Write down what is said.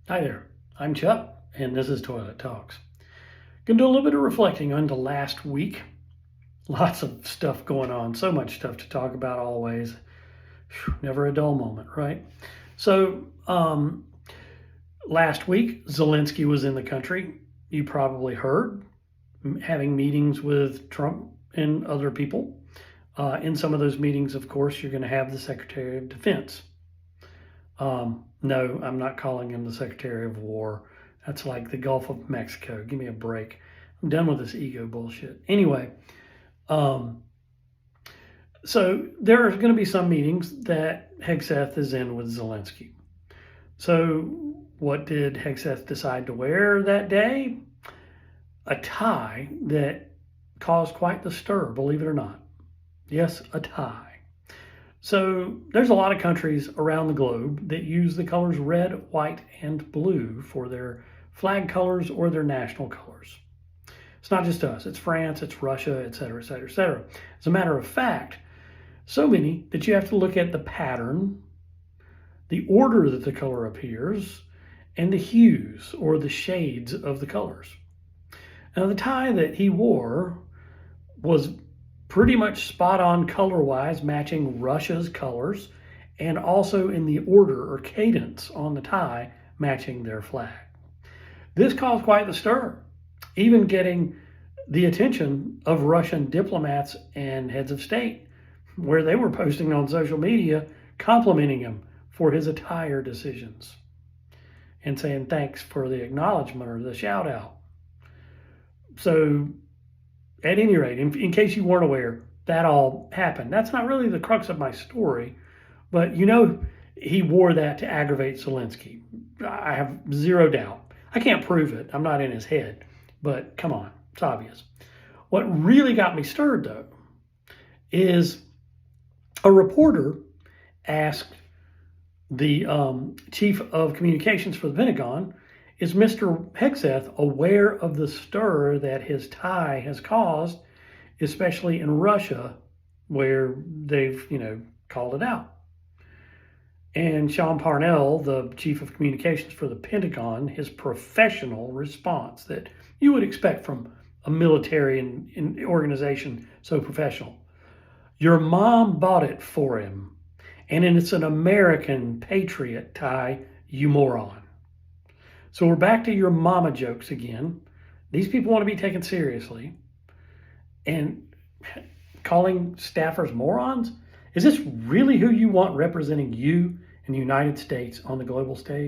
Hi there, I'm Chuck, and this is Toilet Talks. Gonna do a little bit of reflecting on the last week. Lots of stuff going on, so much stuff to talk about always. Whew, never a dull moment, right? So, last week, Zelensky was in the country. You probably heard, having meetings with Trump and other people. In some of those meetings, of course, you're going to have the Secretary of Defense. No, I'm not calling him the Secretary of War. That's like the Gulf of Mexico. Give me a break. I'm done with this ego bullshit. Anyway, so there are going to be some meetings that Hegseth is in with Zelensky. So what did Hegseth decide to wear that day? A tie that caused quite the stir, believe it or not. Yes, a tie. So there's a lot of countries around the globe that use the colors red, white, and blue for their flag colors or their national colors. It's not just us. It's France, it's Russia, et cetera, et cetera, et cetera. As a matter of fact, so many that you have to look at the pattern, the order that the color appears, and the hues or the shades of the colors. Now, the tie that he wore was pretty much spot on color-wise, matching Russia's colors, and also in the order or cadence on the tie, matching their flag. This caused quite the stir, even getting the attention of Russian diplomats and heads of state, where they were posting on social media complimenting him for his attire decisions and saying thanks for the acknowledgement or the shout out. So at any rate, in case you weren't aware, that all happened. That's not really the crux of my story, but he wore that to aggravate Zelensky. I have zero doubt. I can't prove it. I'm not in his head, but come on, it's obvious. What really got me stirred, though, is a reporter asked the chief of communications for the Pentagon, is Mr. Hegseth aware of the stir that his tie has caused, especially in Russia, where they've, called it out? And Sean Parnell, the chief of communications for the Pentagon, his professional response that you would expect from a military and organization so professional. Your mom bought it for him, and it's an American patriot tie, you moron. So we're back to your mama jokes again. These people want to be taken seriously. And calling staffers morons? Is this really who you want representing you in the United States on the global stage?